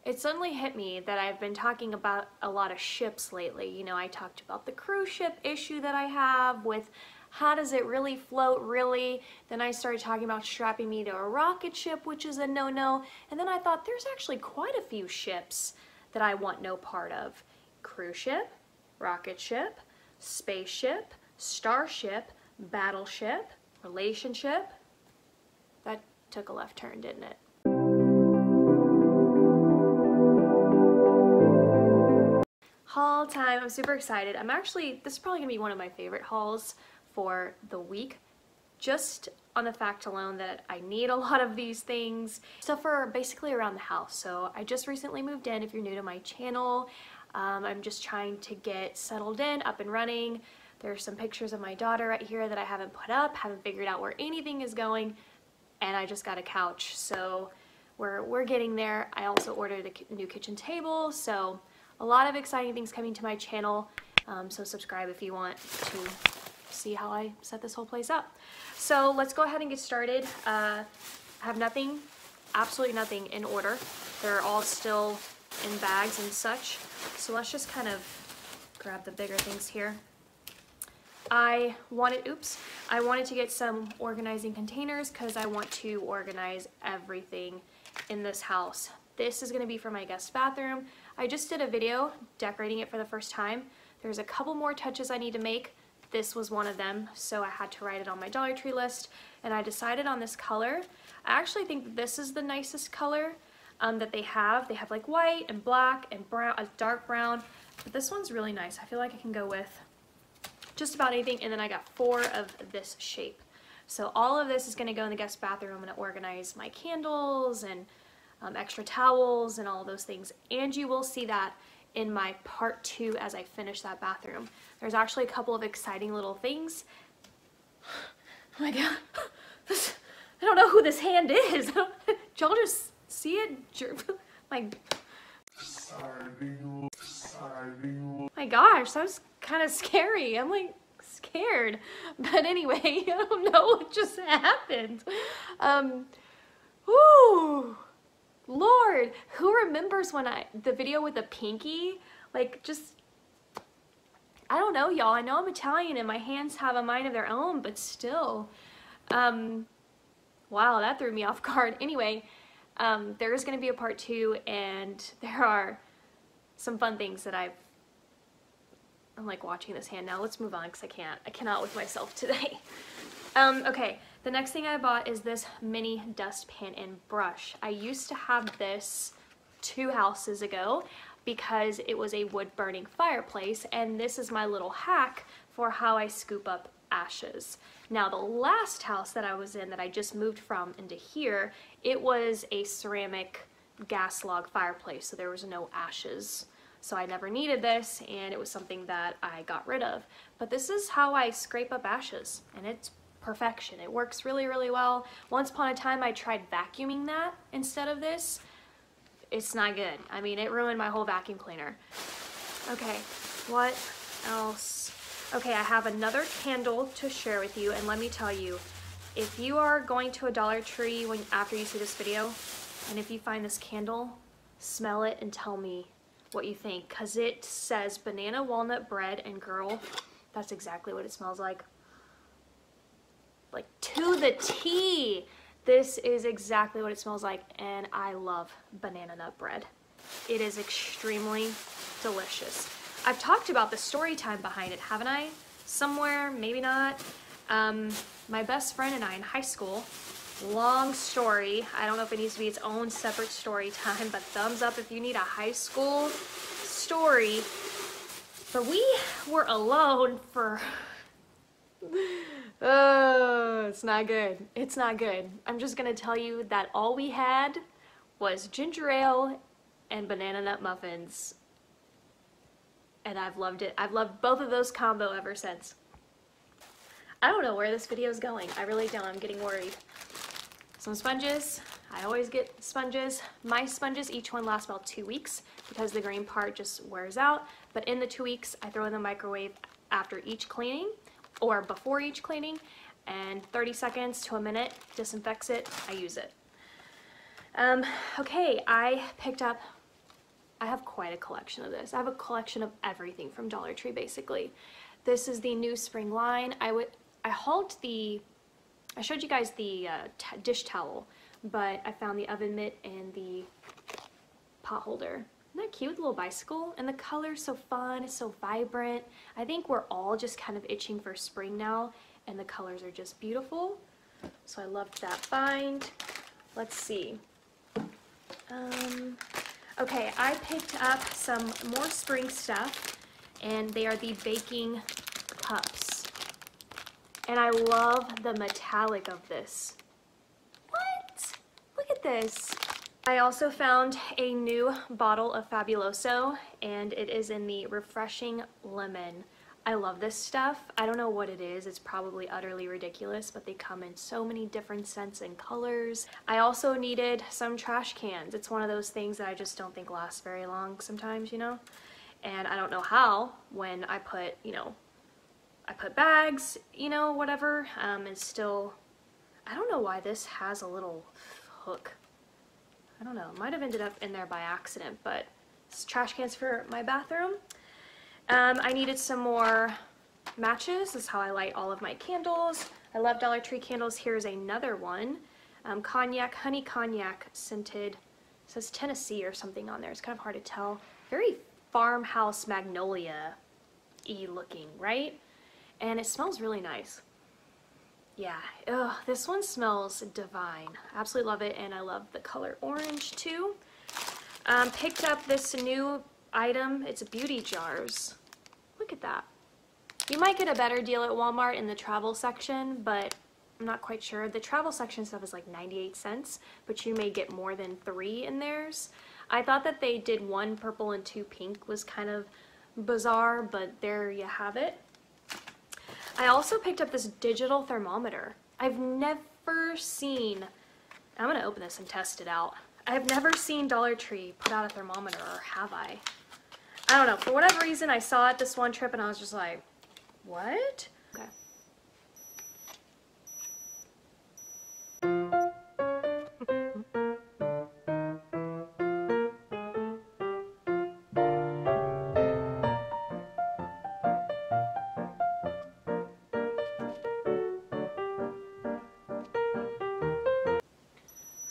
it suddenly hit me that I've been talking about a lot of ships lately. You know, I talked about the cruise ship issue that I have with how does it really float really. Then I started talking about strapping me to a rocket ship, which is a no-no. And then I thought there's actually quite a few ships that I want no part of. Cruise ship, rocket ship, spaceship, starship, battleship, relationship. That took a left turn, didn't it? Haul time. I'm super excited. This is probably gonna be one of my favorite hauls for the week, just on the fact alone that I need a lot of these things. Stuff for basically around the house. So I just recently moved in, if you're new to my channel. I'm just trying to get settled in, up and running. There's some pictures of my daughter right here that I haven't put up, haven't figured out where anything is going, and I just got a couch. So we're getting there. I also ordered a new kitchen table, so a lot of exciting things coming to my channel. So subscribe if you want to see how I set this whole place up. So let's go ahead and get started. I have nothing, absolutely nothing in order. They're all still in bags and such. So let's just kind of grab the bigger things here. I wanted to get some organizing containers because I want to organize everything in this house. This is going to be for my guest bathroom. I just did a video decorating it for the first time. There's a couple more touches I need to make. This was one of them, so I had to write it on my Dollar Tree list, and I decided on this color. I actually think this is the nicest color that they have. They have like white and black and brown, a dark brown, but this one's really nice. I feel like I can go with just about anything, and then I got 4 of this shape. So all of this is gonna go in the guest bathroom. I'm gonna organize my candles and extra towels and all those things, and you will see that in my part 2 as I finish that bathroom. There's actually a couple of exciting little things. Oh my god, I don't know who this hand is. Did y'all just see it? My gosh, that was kind of scary. I'm like scared. But anyway, I don't know what just happened. Ooh. Lord, who remembers when the video with the pinky? Like, just, I don't know, y'all. I know I'm Italian and my hands have a mind of their own, but still. Wow, that threw me off guard. Anyway, there is going to be a part 2, and there are some fun things that I'm like watching this hand now. Let's move on because I cannot with myself today. Okay. The next thing I bought is this mini dustpan and brush. I used to have this 2 houses ago because it was a wood burning fireplace, and this is my little hack for how I scoop up ashes. Now the last house that I was in that I just moved from into here, it was a ceramic gas log fireplace, so there was no ashes. So I never needed this, and it was something that I got rid of. But this is how I scrape up ashes, and it's perfection. It works really, really well. Once upon a time I tried vacuuming that instead of this. It's not good. I mean, it ruined my whole vacuum cleaner. Okay, what else? Okay, I have another candle to share with you, and let me tell you, if you are going to a Dollar Tree after you see this video, and if you find this candle, smell it and tell me what you think, because it says banana walnut bread, and girl, that's exactly what it smells like. Like to the T. This is exactly what it smells like, and I love banana nut bread. It is extremely delicious. I've talked about the story time behind it, haven't I? Somewhere, maybe not. My best friend and I in high school, long story. I don't know if it needs to be its own separate story time, but thumbs up if you need a high school story. But we were alone for... Oh, it's not good. It's not good. I'm just gonna tell you that all we had was ginger ale and banana nut muffins. And I've loved it. I've loved both of those combo ever since. I don't know where this video is going. I really don't. I'm getting worried. Some sponges. I always get sponges. My sponges, each one lasts about 2 weeks because the green part just wears out. But in the 2 weeks, I throw in the microwave after each cleaning or before each cleaning, and 30 seconds to a minute disinfects it. I use it. Okay, I picked up I have quite a collection of this. I have a collection of everything from Dollar Tree, basically. This is the new spring line. I hauled the, I showed you guys the dish towel, but I found the oven mitt and the pot holder. Isn't that cute, little bicycle? And the color's so fun, it's so vibrant. I think we're all just kind of itching for spring now, and the colors are just beautiful. So I loved that find. Let's see. Okay, I picked up some more spring stuff, and they are the baking cups. And I love the metallic of this. What? Look at this. I also found a new bottle of Fabuloso, and it is in the Refreshing Lemon. I love this stuff. I don't know what it is. It's probably utterly ridiculous, but they come in so many different scents and colors. I also needed some trash cans. It's one of those things that I just don't think lasts very long sometimes, you know? And I don't know how when I put, you know, I put bags, you know, whatever, and still, I don't know why this has a little hook. I don't know, it might have ended up in there by accident, but it's trash cans for my bathroom. I needed some more matches. This is how I light all of my candles. I love Dollar Tree candles. Here's another one. Cognac, honey cognac scented. It says Tennessee or something on there. It's kind of hard to tell. Very farmhouse magnolia-y looking, right? And it smells really nice. Yeah, ugh, this one smells divine. Absolutely love it, and I love the color orange too. Picked up this new item. It's beauty jars. Look at that. You might get a better deal at Walmart in the travel section, but I'm not quite sure. The travel section stuff is like 98 cents, but you may get more than 3 in theirs. I thought that they did 1 purple and 2 pink was kind of bizarre, but there you have it. I also picked up this digital thermometer. I've never seen, I'm gonna open this and test it out. I've never seen Dollar Tree put out a thermometer, or have I? I don't know, for whatever reason I saw it this one trip and I was just like, what? Okay.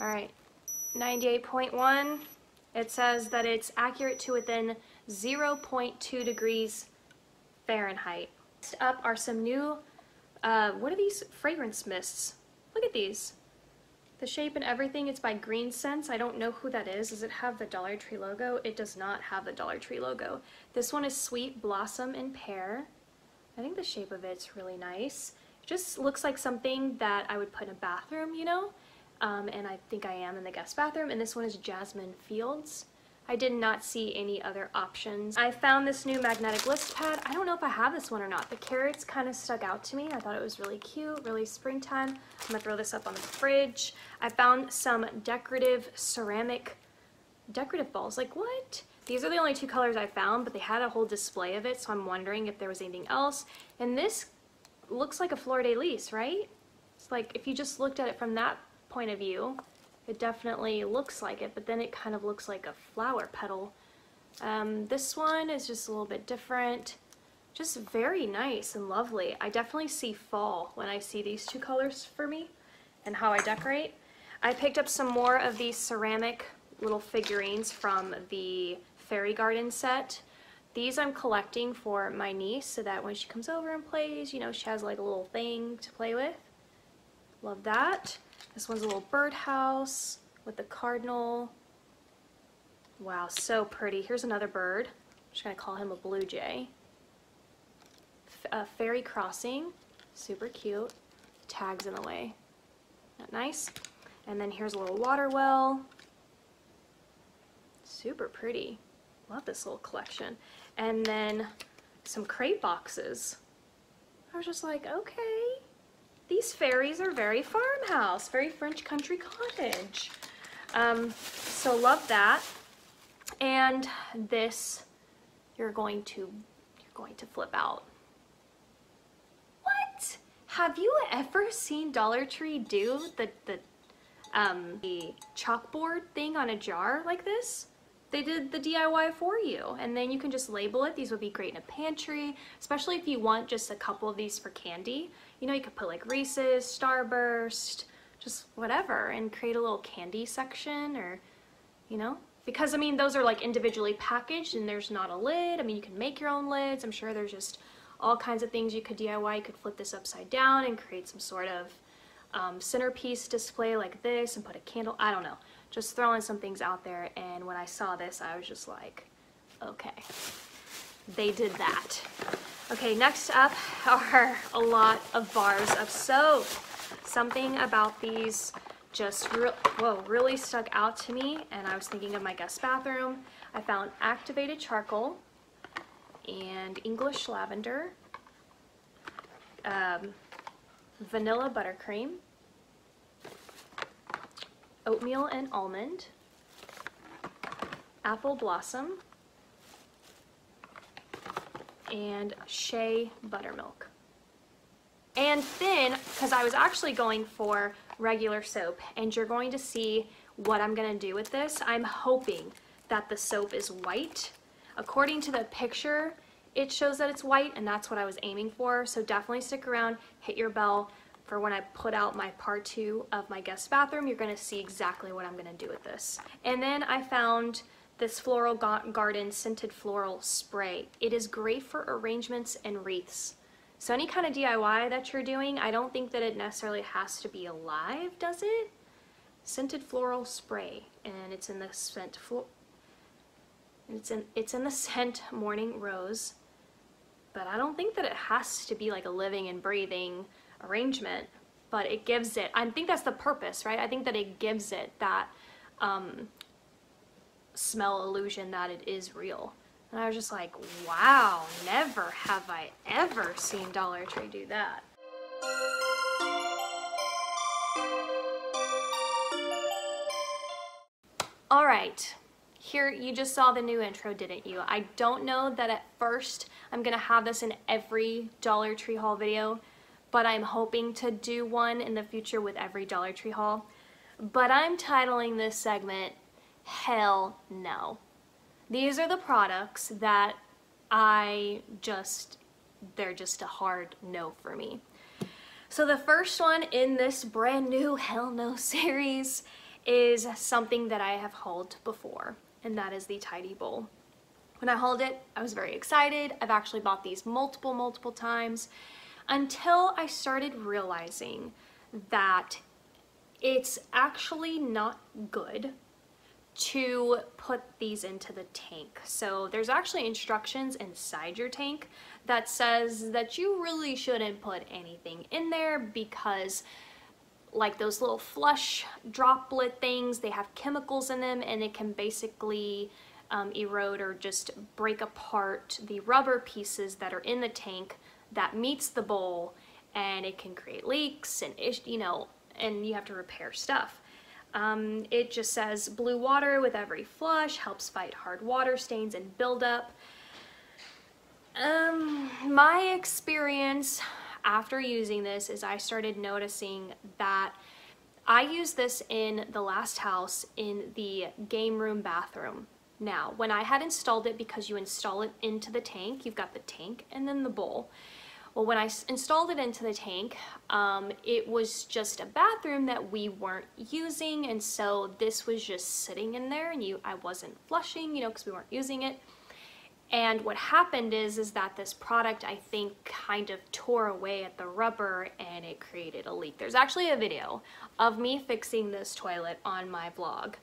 Alright, 98.1. It says that it's accurate to within 0.2 degrees Fahrenheit. Next up are some new, what are these? Fragrance mists. Look at these. The shape and everything, it's by Green Sense. I don't know who that is. Does it have the Dollar Tree logo? It does not have the Dollar Tree logo. This one is Sweet Blossom and Pear. I think the shape of it's really nice. It just looks like something that I would put in a bathroom, you know? And I think I am in the guest bathroom, and this one is Jasmine Fields. I did not see any other options. I found this new magnetic list pad. I don't know if I have this one or not. The carrots kind of stuck out to me. I thought it was really cute, really springtime. I'm gonna throw this up on the fridge. I found some decorative ceramic decorative balls. Like, what? These are the only 2 colors I found, but they had a whole display of it, so I'm wondering if there was anything else. And this looks like a fleur-de-lis, right? It's like, if you just looked at it from that point of view, it definitely looks like it, but then it kind of looks like a flower petal. This one is just a little bit different. Just very nice and lovely. I definitely see fall when I see these 2 colors for me and how I decorate. I picked up some more of these ceramic little figurines from the Fairy Garden set. These I'm collecting for my niece so that when she comes over and plays, you know, she has like a little thing to play with. Love that. This one's a little birdhouse with the cardinal. Wow, so pretty. Here's another bird. I'm just gonna call him a blue jay. Fairy crossing, super cute. Tags in the way. Not nice? And then here's a little water well. Super pretty. Love this little collection. And then some crate boxes. I was just like, okay. These fairies are very farmhouse, very French country cottage. So love that. And this, you're going to flip out. What? Have you ever seen Dollar Tree do the chalkboard thing on a jar like this? they did the DIY for you, and then you can just label it. These would be great in a pantry, especially if you want just a couple of these for candy. You know, you could put like Reese's, Starburst, just whatever, and create a little candy section, or, you know, because I mean, those are like individually packaged and there's not a lid. I mean, you can make your own lids. I'm sure there's just all kinds of things you could DIY. You could flip this upside down and create some sort of centerpiece display like this and put a candle. I don't know, just throwing some things out there. And when I saw this, I was just like, okay, they did that. Okay, next up are a lot of bars of soap. Something about these just really stuck out to me, and I was thinking of my guest bathroom. I found activated charcoal and English lavender, vanilla buttercream, oatmeal and almond, apple blossom, and shea buttermilk. And then, because I was actually going for regular soap, and you're going to see what I'm going to do with this. I'm hoping that the soap is white. According to the picture, it shows that it's white, and that's what I was aiming for. So definitely stick around, hit your bell for when I put out my part 2 of my guest bathroom. You're going to see exactly what I'm going to do with this. And then I found this Floral Garden Scented Floral Spray. It is great for arrangements and wreaths. So any kind of DIY that you're doing, I don't think that it necessarily has to be alive, does it? Scented Floral Spray, and it's in the scent it's in the scent Morning Rose, but I don't think that it has to be like a living and breathing arrangement, but it gives it, I think that's the purpose, right? I think that it gives it that smell illusion that it is real. And I was just like, wow, never have I ever seen Dollar Tree do that. All right, here you just saw the new intro, didn't you? I don't know that at first I'm gonna have this in every Dollar Tree haul video, but I'm hoping to do one in the future with every Dollar Tree haul. But I'm titling this segment, Hell No. These are the products that they're just a hard no for me. So the first one in this brand new Hell No series is something that I have hauled before, and that is the Tidy Bowl. When I hauled it, I was very excited. I've actually bought these multiple times until I started realizing that it's actually not good to put these into the tank. So there's actually instructions inside your tank that says that you really shouldn't put anything in there because like those little flush droplet things, they have chemicals in them, and it can basically erode or just break apart the rubber pieces that are in the tank that meets the bowl, and it can create leaks and, you know, and you have to repair stuff. It just says blue water with every flush helps fight hard water stains and buildup. My experience after using this is I started noticing that I used this in the last house in the game room bathroom. Now, when I had installed it, because you install it into the tank, you've got the tank and then the bowl. Well, when I installed it into the tank, it was just a bathroom that we weren't using, and so this was just sitting in there, and I wasn't flushing, you know, because we weren't using it. And what happened is that this product, I think, kind of tore away at the rubber, and it created a leak. There's actually a video of me fixing this toilet on my vlog.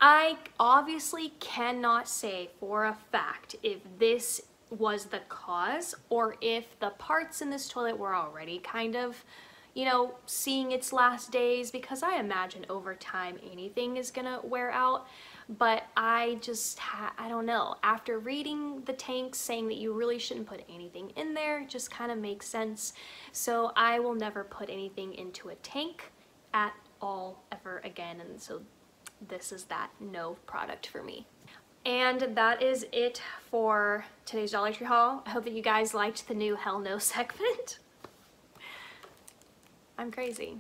I obviously cannot say for a fact if this was the cause or if the parts in this toilet were already kind of, you know, seeing its last days, because I imagine over time anything is gonna wear out. But I just, I don't know, after reading the tanks saying that you really shouldn't put anything in there, it just kind of makes sense. So I will never put anything into a tank at all ever again, and so this is that no product for me. And that is it for today's Dollar Tree haul. I hope that you guys liked the new Hell No segment. I'm crazy.